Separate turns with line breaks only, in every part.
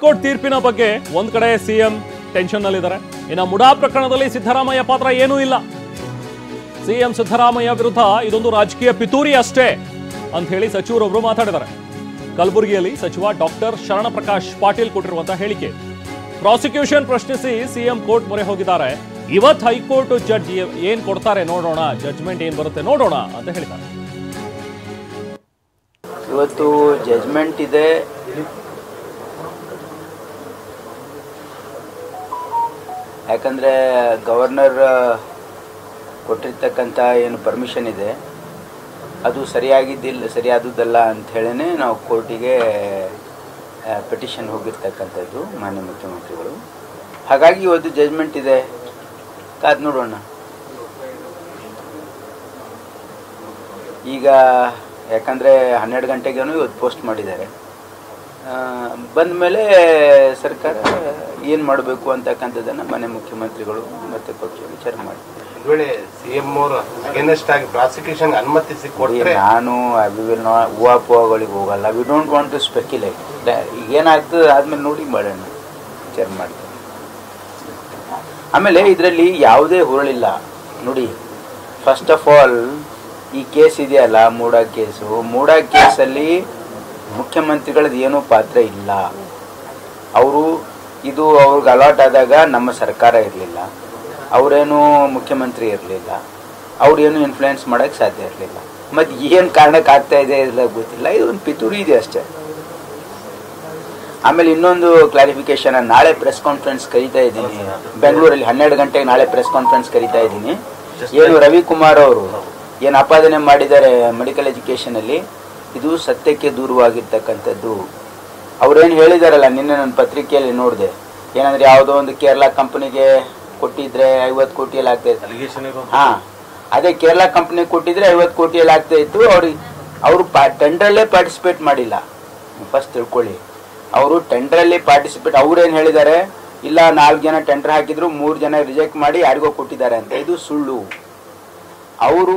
High court ತೀರ್ಪಿನ ಬಗ್ಗೆ ಒಂದ್ ಕಡೆ ಸಿಎಂ ಟೆನ್ಷನ್ ನಲ್ಲಿದ್ದಾರೆ. ಇನ್ನು ಮುಡಾ ಪ್ರಕರಣದಲ್ಲಿ ಸಿದ್ದರಾಮಯ್ಯ ಪಾತ್ರ ಏನೂ ಇಲ್ಲ. ಸಿಎಂ ಸಿದ್ದರಾಮಯ್ಯ ವಿರುದ್ಧ ಇದೊಂದು ರಾಜಕೀಯ ಪಿತೂರಿ ಅಷ್ಟೇ ಅಂತ ಹೇಳಿ ಸಚಿವರೊಬ್ಬರು ಮಾತಾಡಿದ್ದಾರೆ. ಕಲಬುರಗಿಯಲ್ಲಿ ಸಚಿವ ಡಾಕ್ಟರ್ ಶರಣಪ್ರಕಾಶ್ ಪಾಟೀಲ್ ಕೊಟ್ಟಿರುವಂತಹ ಹೇಳಿಕೆ. ಪ್ರಾಸಿಕ್ಯೂಷನ್ ಪ್ರಶ್ನಿಸಿ ಸಿಎಂ ಕೋರ್ಟ್ ಮೊರೆ ಹೋಗಿದ್ದಾರೆ. ಇವತ್ತು ಹೈಕೋರ್ಟ್ ಜಡ್ಜ್ ಏನ್ ಕೊಡ್ತಾರೆ ನೋಡೋಣ, ಜಡ್ಜ್ಮೆಂಟ್ ಏನ್ ಬರುತ್ತೆ ನೋಡೋಣ ಅಂತ ಹೇಳಿದ್ದಾರೆ.
ಇವತ್ತು ಜಡ್ಜ್ಮೆಂಟ್ ಇದೆ. ಯಾಕಂದರೆ ಗವರ್ನರ್ ಕೊಟ್ಟಿರ್ತಕ್ಕಂಥ ಏನು ಪರ್ಮಿಷನ್ ಇದೆ ಅದು ಸರಿಯಾದುದಲ್ಲ ಅಂತ ಹೇಳೇ ನಾವು ಕೋರ್ಟಿಗೆ ಪಿಟಿಷನ್ ಹೋಗಿರ್ತಕ್ಕಂಥದ್ದು ಮಾನ್ಯ ಮುಖ್ಯಮಂತ್ರಿಗಳು. ಹಾಗಾಗಿ ಇವತ್ತು ಜಡ್ಜ್ಮೆಂಟ್ ಇದೆ, ಕಾದು ನೋಡೋಣ. ಈಗ ಯಾಕಂದರೆ 12 ಗಂಟೆಗೇನು ಇವತ್ತು ಪೋಸ್ಟ್ ಮಾಡಿದ್ದಾರೆ. ಬಂದ ಮೇಲೆ ಸರ್ಕಾರ ಏನು ಮಾಡಬೇಕು ಅಂತಕ್ಕಂಥದ್ದನ್ನು ಮಾನ್ಯ ಮುಖ್ಯಮಂತ್ರಿಗಳು ಮತ್ತೆ ಪಕ್ಷ ವಿಚಾರ ಮಾಡ್ತಾರೆ.
ವೇಳೆ ಸಿಎಂ ಅವರು ಅಗೇನೆಸ್ಟ್ ಆಗಿ ಪ್ರಾಸಿಕ್ಯೂಷನ್ ಅನುಮತಿಸಿ ಕೊಟ್ಟರೆ
ನಾನು ಊಹಾಪೋಹಗಳಿಗೆ ಹೋಗಲ್ಲ. We don't want to speculate. ಏನಾಗ್ತದೆ ಆದ್ಮೇಲೆ ನೋಡಿ ಮಾಡೋಣ, ವಿಚಾರ ಮಾಡ್ತೀನಿ. ಆಮೇಲೆ ಇದರಲ್ಲಿ ಯಾವುದೇ ಹುರುಳಿಲ್ಲ ನೋಡಿ. ಫಸ್ಟ್ ಆಫ್ ಆಲ್ ಈ ಕೇಸ್ ಇದೆಯಲ್ಲ, ಮೂಡಾ ಕೇಸಲ್ಲಿ ಮುಖ್ಯಮಂತ್ರಿಗಳದ್ದು ಏನೂ ಪಾತ್ರ ಇಲ್ಲ. ಇದು ಅವ್ರಿಗೆ ಅಲಾಟ್ ಆದಾಗ ನಮ್ಮ ಸರ್ಕಾರ ಇರಲಿಲ್ಲ, ಅವರೇನು ಮುಖ್ಯಮಂತ್ರಿ ಇರಲಿಲ್ಲ, ಅವ್ರೇನು ಇನ್ಫ್ಲೂಯೆನ್ಸ್ ಮಾಡೋಕ್ಕೆ ಸಾಧ್ಯ ಇರಲಿಲ್ಲ. ಮತ್ತು ಏನು ಕಾರಣಕ್ಕೆ ಆಗ್ತಾ ಇದೆ ಇಲ್ಲ ಗೊತ್ತಿಲ್ಲ. ಇದು ಒಂದು ಪಿತೂರಿ ಇದೆ ಅಷ್ಟೇ. ಆಮೇಲೆ ಇನ್ನೊಂದು ಕ್ಲಾರಿಫಿಕೇಶನ್, ನಾಳೆ ಪ್ರೆಸ್ ಕಾನ್ಫರೆನ್ಸ್ ಕರೀತಾ ಇದ್ದೀನಿ ಬೆಂಗಳೂರಲ್ಲಿ. 12 ಗಂಟೆಗೆ ನಾಳೆ ಪ್ರೆಸ್ ಕಾನ್ಫರೆನ್ಸ್ ಕರೀತಾ ಇದ್ದೀನಿ. ಏನು ರವಿಕುಮಾರ್ ಅವರು ಏನು ಆಪಾದನೆ ಮಾಡಿದ್ದಾರೆ ಮೆಡಿಕಲ್ ಎಜುಕೇಷನಲ್ಲಿ, ಇದು ಸತ್ಯಕ್ಕೆ ದೂರವಾಗಿರ್ತಕ್ಕಂಥದ್ದು. ಅವ್ರೇನು ಹೇಳಿದಾರಲ್ಲ, ನಿನ್ನೆ ನನ್ನ ಪತ್ರಿಕೆಯಲ್ಲಿ ನೋಡಿದೆ. ಏನಂದ್ರೆ ಯಾವುದೋ ಒಂದು ಕೇರಳ ಕಂಪನಿಗೆ ಕೊಟ್ಟಿದ್ರೆ 50 ಕೋಟಿಯಲ್ಲಿ ಆಗ್ತಾ ಇತ್ತು. ಹಾಂ, ಅದೇ ಕೇರಳ ಕಂಪನಿಗೆ ಕೊಟ್ಟಿದ್ರೆ 50 ಕೋಟಿಯಲ್ಲಿ ಆಗ್ತಾ ಇತ್ತು. ಅವರು ಟೆಂಡರಲ್ಲೇ ಪಾರ್ಟಿಸಿಪೇಟ್ ಮಾಡಿಲ್ಲ. ಫಸ್ಟ್ ತಿಳ್ಕೊಳ್ಳಿ, ಅವರು ಟೆಂಡರಲ್ಲಿ ಪಾರ್ಟಿಸಿಪೇಟ್. ಅವ್ರೇನು ಹೇಳಿದ್ದಾರೆ, ಇಲ್ಲ 4 ಜನ ಟೆಂಡರ್ ಹಾಕಿದ್ರು, 3 ಜನ ರಿಜೆಕ್ಟ್ ಮಾಡಿ ಯಾರಿಗೋ ಕೊಟ್ಟಿದ್ದಾರೆ ಅಂತ. ಇದು ಸುಳ್ಳು. ಅವರು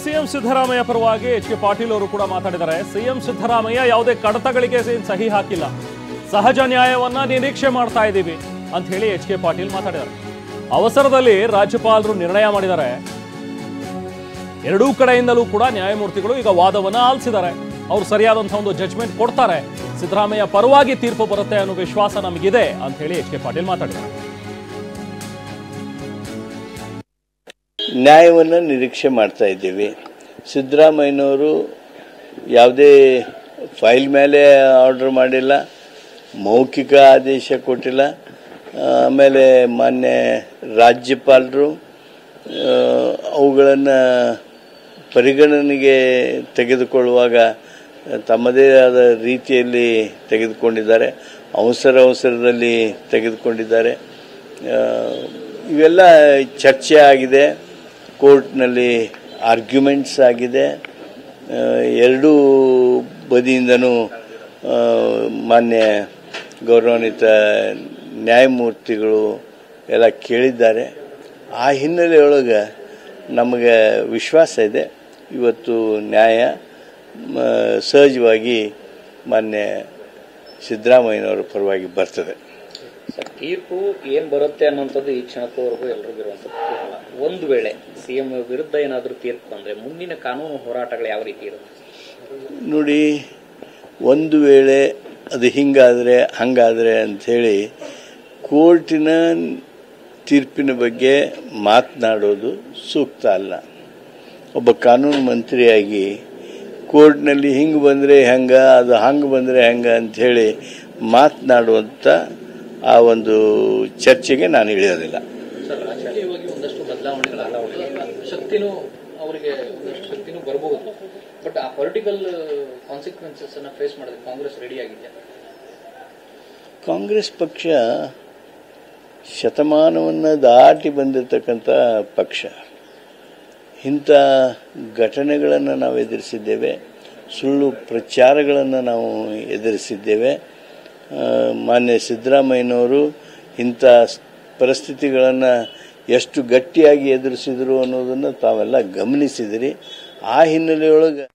ಸಿಎಂ ಸಿದ್ದರಾಮಯ್ಯ ಪರವಾಗಿ ಎಚ್.ಕೆ. ಪಾಟೀಲ್ ಅವರು ಕೂಡ ಮಾತಾಡಿದ್ದಾರೆ. ಸಿಎಂ ಸಿದ್ದರಾಮಯ್ಯ ಯಾವುದೇ ಕಡತಗಳಿಗೆ ಸಹಿ ಹಾಕಿಲ್ಲ, ಸಹಜ ನ್ಯಾಯವನ್ನ ನಿರೀಕ್ಷೆ ಮಾಡ್ತಾ ಇದ್ದೀವಿ ಅಂತ ಹೇಳಿ ಎಚ್.ಕೆ. ಪಾಟೀಲ್ ಮಾತಾಡಿದ್ದಾರೆ. ಅವಸರದಲ್ಲಿ ರಾಜ್ಯಪಾಲರು ನಿರ್ಣಯ ಮಾಡಿದ್ದಾರೆ. ಎರಡೂ ಕಡೆಯಿಂದಲೂ ಕೂಡ ನ್ಯಾಯಮೂರ್ತಿಗಳು ಈಗ ವಾದವನ್ನ ಆಲಿಸಿದ್ದಾರೆ. ಅವರು ಸರಿಯಾದಂತಹ ಒಂದು ಜಡ್ಜ್ಮೆಂಟ್ ಕೊಡ್ತಾರೆ, ಸಿದ್ದರಾಮಯ್ಯ ಪರವಾಗಿ ತೀರ್ಪು ಬರುತ್ತೆ ಅನ್ನೋ ವಿಶ್ವಾಸ ನಮಗಿದೆ ಅಂತ ಹೇಳಿ ಎಚ್.ಕೆ. ಪಾಟೀಲ್ ಮಾತಾಡಿದ್ದಾರೆ.
ನ್ಯಾಯವನ್ನು ನಿರೀಕ್ಷೆ ಮಾಡ್ತಾ ಇದ್ದೀವಿ. ಸಿದ್ದರಾಮಯ್ಯನವರು ಯಾವುದೇ ಫೈಲ್ ಮೇಲೆ ಆರ್ಡರ್ ಮಾಡಿಲ್ಲ, ಮೌಖಿಕ ಆದೇಶ ಕೊಟ್ಟಿಲ್ಲ. ಆಮೇಲೆ ಮಾನ್ಯ ರಾಜ್ಯಪಾಲರು ಅವುಗಳನ್ನು ಪರಿಗಣನೆಗೆ ತೆಗೆದುಕೊಳ್ಳುವಾಗ ತಮ್ಮದೇ ಆದ ರೀತಿಯಲ್ಲಿ ತೆಗೆದುಕೊಂಡಿದ್ದಾರೆ, ಅವಸರದಲ್ಲಿ ತೆಗೆದುಕೊಂಡಿದ್ದಾರೆ. ಇವೆಲ್ಲ ಚರ್ಚೆ ಆಗಿದೆ, ಕೋರ್ಟ್ನಲ್ಲಿ ಆರ್ಗ್ಯುಮೆಂಟ್ಸ್ ಆಗಿದೆ. ಎರಡೂ ಬದಿಯಿಂದನೂ ಮಾನ್ಯ ಗೌರವಾನ್ವಿತ ನ್ಯಾಯಮೂರ್ತಿಗಳು ಎಲ್ಲ ಕೇಳಿದ್ದಾರೆ. ಆ ಹಿನ್ನೆಲೆಯೊಳಗೆ ನಮಗೆ ವಿಶ್ವಾಸ ಇದೆ, ಇವತ್ತು ನ್ಯಾಯ ಸಹಜವಾಗಿ ಮಾನ್ಯ ಸಿದ್ದರಾಮಯ್ಯನವರ ಪರವಾಗಿ ಬರ್ತದೆ.
ತೀರ್ಪು ಏನು ಬರುತ್ತೆ ಅನ್ನೋಂಥದ್ದು ಈ ಕ್ಷಣಕ್ಕವರೆಗೂ ಎಲ್ರಿಗೂ ಇರುವಂಥದ್ದು. ಒಂದು ವೇಳೆ ಸಿಎಂ ವಿರುದ್ಧ ಏನಾದರೂ ತೀರ್ಪು ಅಂದರೆ ಮುಂದಿನ ಕಾನೂನು ಹೋರಾಟಗಳು ಯಾವ ರೀತಿ ಇರುತ್ತೆ
ನೋಡಿ. ಒಂದು ವೇಳೆ ಅದು ಹಿಂಗಾದರೆ ಹಂಗಾದರೆ ಅಂಥೇಳಿ ಕೋರ್ಟಿನ ತೀರ್ಪಿನ ಬಗ್ಗೆ ಮಾತನಾಡೋದು ಸೂಕ್ತ ಅಲ್ಲ. ಒಬ್ಬ ಕಾನೂನು ಮಂತ್ರಿಯಾಗಿ ಕೋರ್ಟ್ನಲ್ಲಿ ಹಿಂಗೆ ಬಂದರೆ ಹೆಂಗೆ, ಅದು ಹಂಗೆ ಬಂದರೆ ಹೆಂಗೆ ಅಂಥೇಳಿ ಮಾತನಾಡುವಂಥ ಆ ಒಂದು ಚರ್ಚೆಗೆ ನಾನು ಇಳಿಯೋದಿಲ್ಲ.
ಸರ್, ರಾಜಕೀಯವಾಗಿ ಒಂದಷ್ಟು ಬದಲಾವಣೆಗಳಾಗಬಹುದು, ಶಕ್ತಿನೂ ಅವರಿಗೆ ಒಂದಷ್ಟು ಶಕ್ತಿನೂ ಬರಬಹುದು. ಬಟ್ ಆ ಪೊಲಿಟಿಕಲ್ ಕಾನ್ಸಿಕ್ವೆನ್ಸಸ್ ಅನ್ನು ಫೇಸ್ ಮಾಡೋದಕ್ಕೆ ಕಾಂಗ್ರೆಸ್ ರೆಡಿ ಆಗಿದೆ.
ಕಾಂಗ್ರೆಸ್ ಪಕ್ಷ ಶತಮಾನವನ್ನು ದಾಟಿ ಬಂದಿರತಕ್ಕಂಥ ಪಕ್ಷ. ಇಂಥ ಘಟನೆಗಳನ್ನು ನಾವು ಎದುರಿಸಿದ್ದೇವೆ, ಸುಳ್ಳು ಪ್ರಚಾರಗಳನ್ನು ನಾವು ಎದುರಿಸಿದ್ದೇವೆ. ಮಾನ್ಯ ಸಿದ್ದರಾಮಯ್ಯನವರು ಇಂಥ ಪರಿಸ್ಥಿತಿಗಳನ್ನು ಎಷ್ಟು ಗಟ್ಟಿಯಾಗಿ ಎದುರಿಸಿದರು ಅನ್ನೋದನ್ನು ತಾವೆಲ್ಲ ಗಮನಿಸಿದಿರಿ. ಆ ಹಿನ್ನೆಲೆಯೊಳಗೆ